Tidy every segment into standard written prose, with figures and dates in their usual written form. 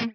In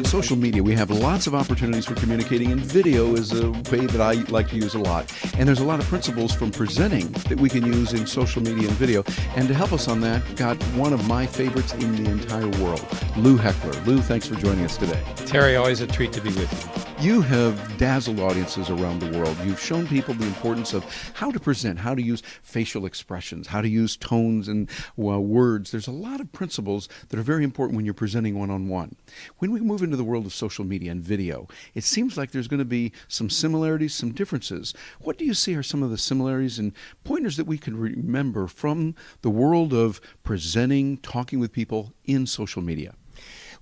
social media, we have lots of opportunities for communicating, and video is a way that I like to use a lot. And there's a lot of principles from presenting that we can use in social media and video. And to help us on that, got one of my favorites in the entire world, Lou Heckler. Lou, thanks for joining us today. Terry, always a treat to be with you. You have dazzled audiences around the world. You've shown people the importance of how to present, how to use facial expressions, how to use tones and words. There's a lot of principles that are very important when you're presenting one-on-one. When we move into the world of social media and video, it seems like there's going to be some similarities, some differences. What do you see are some of the similarities and pointers that we can remember from the world of presenting, talking with people in social media?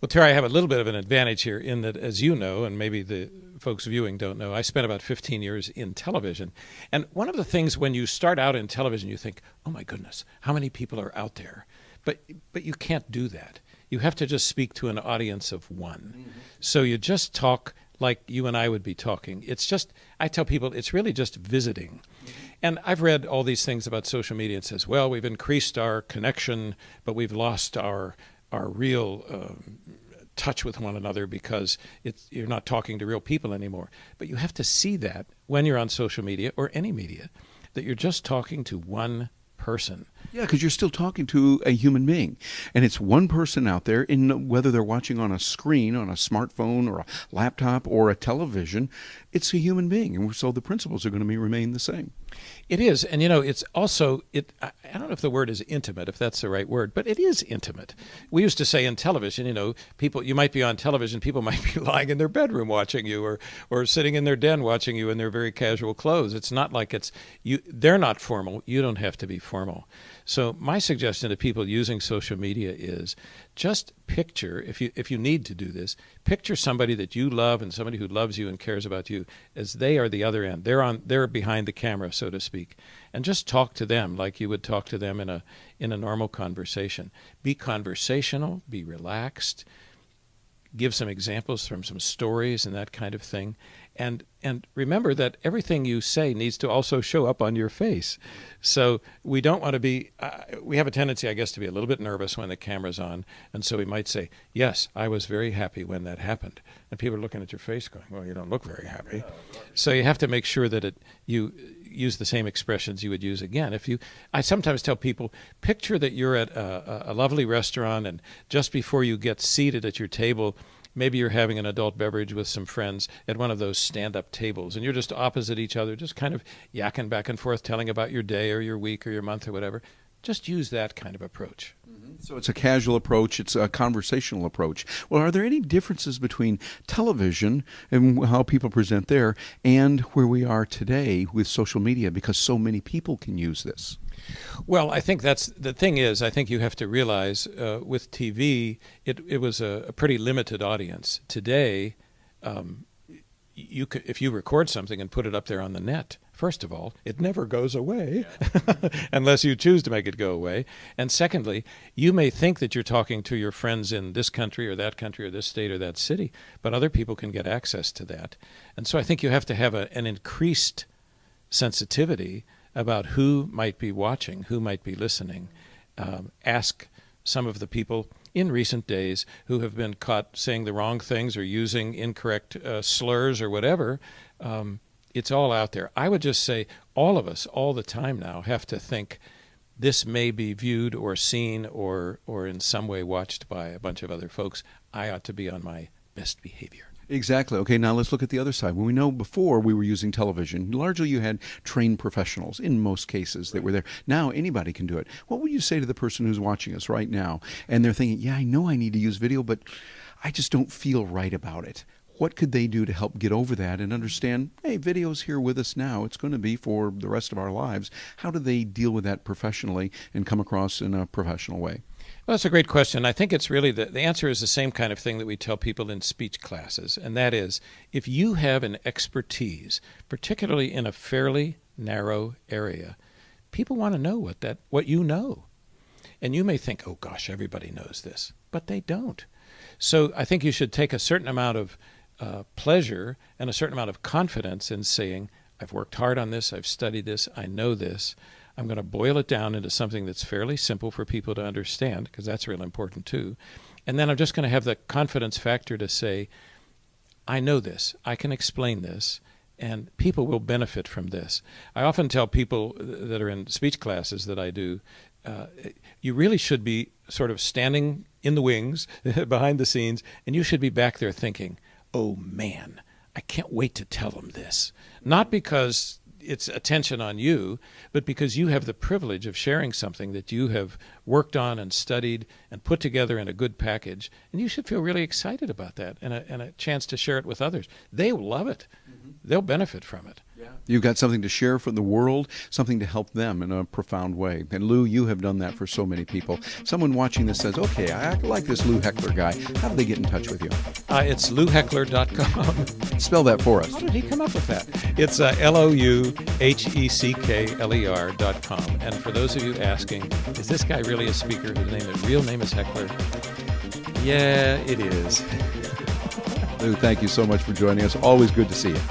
Well, Terry, I have a little bit of an advantage here in that, as you know, and maybe the folks viewing don't know, I spent about 15 years in television. And one of the things when you start out in television, you think, oh my goodness, how many people are out there? But you can't do that. You have to just speak to an audience of one. Mm-hmm. So you just talk like you and I would be talking. It's just, I tell people, it's really just visiting. Mm-hmm. And I've read all these things about social media. It says, well, we've increased our connection, but we've lost our real touch with one another because you're not talking to real people anymore. But you have to see that when you're on social media or any media, that you're just talking to one person. Yeah, because you're still talking to a human being. And it's one person out there, in whether they're watching on a screen, on a smartphone or a laptop or a television, it's a human being. And so the principles are going to remain the same. It is. And, you know, it's also, I don't know if the word is intimate, if that's the right word, but it is intimate. We used to say in television, you know, you might be on television, people might be lying in their bedroom watching you or sitting in their den watching you in their very casual clothes. It's not like they're not formal. You don't have to be formal. So my suggestion to people using social media is just picture, if you need to do this, picture somebody that you love and somebody who loves you and cares about you as they are the other end. They're behind the camera, so to speak, and just talk to them like you would talk to them in a normal conversation. Be conversational, be relaxed, give some examples from some stories and that kind of thing. And remember that everything you say needs to also show up on your face. So we don't want to be, we have a tendency, I guess, to be a little bit nervous when the camera's on. And so we might say, yes, I was very happy when that happened. And people are looking at your face going, well, you don't look very happy. So you have to make sure that you use the same expressions you would use again. I sometimes tell people, picture that you're at a lovely restaurant and just before you get seated at your table, maybe you're having an adult beverage with some friends at one of those stand-up tables, and you're just opposite each other, just kind of yakking back and forth, telling about your day or your week or your month or whatever. Just use that kind of approach. Mm-hmm. So it's a casual approach. It's a conversational approach. Well, are there any differences between television and how people present there and where we are today with social media, because so many people can use this? Well, I think that's the thing is, I think you have to realize with TV, it was a pretty limited audience. Today, if you record something and put it up there on the net, first of all, it never goes away unless you choose to make it go away. And secondly, you may think that you're talking to your friends in this country or this state or that city, but other people can get access to that. And so I think you have to have an increased sensitivity about who might be watching, who might be listening. Ask some of the people in recent days who have been caught saying the wrong things or using incorrect slurs or whatever. It's all out there. I would just say all of us, all the time now, have to think this may be viewed or seen or in some way watched by a bunch of other folks. I ought to be on my best behavior. Exactly. Okay, now let's look at the other side. When we know before we were using television, largely you had trained professionals in most cases that were there. Now anybody can do it. What would you say to the person who's watching us right now and they're thinking, yeah, I know I need to use video, but I just don't feel right about it? What could they do to help get over that and understand, hey, video's here with us now. It's going to be for the rest of our lives. How do they deal with that professionally and come across in a professional way? Well, that's a great question. I think it's really the answer is the same kind of thing that we tell people in speech classes, and that is if you have an expertise, particularly in a fairly narrow area, people want to know what you know. And you may think, oh gosh, everybody knows this, but they don't. So I think you should take a certain amount of pleasure and a certain amount of confidence in saying, I've worked hard on this, I've studied this, I know this. I'm going to boil it down into something that's fairly simple for people to understand, because that's real important too. And then I'm just going to have the confidence factor to say, I know this, I can explain this, and people will benefit from this. I often tell people that are in speech classes that I do, you really should be sort of standing in the wings, behind the scenes, and you should be back there thinking, oh man, I can't wait to tell them this. Not because it's attention on you, but because you have the privilege of sharing something that you have worked on and studied and put together in a good package, and you should feel really excited about that and a chance to share it with others. They will love it. Mm-hmm. They'll benefit from it. Yeah. You've got something to share for the world, something to help them in a profound way. And Lou, you have done that for so many people. Someone watching this says, okay, I like this Lou Heckler guy. How do they get in touch with you? It's louheckler.com. Spell that for us. How did he come up with that? It's louheckler.com. And for those of you asking, is this guy really a speaker whose real name is Heckler? Yeah, it is. Lou, thank you so much for joining us. Always good to see you.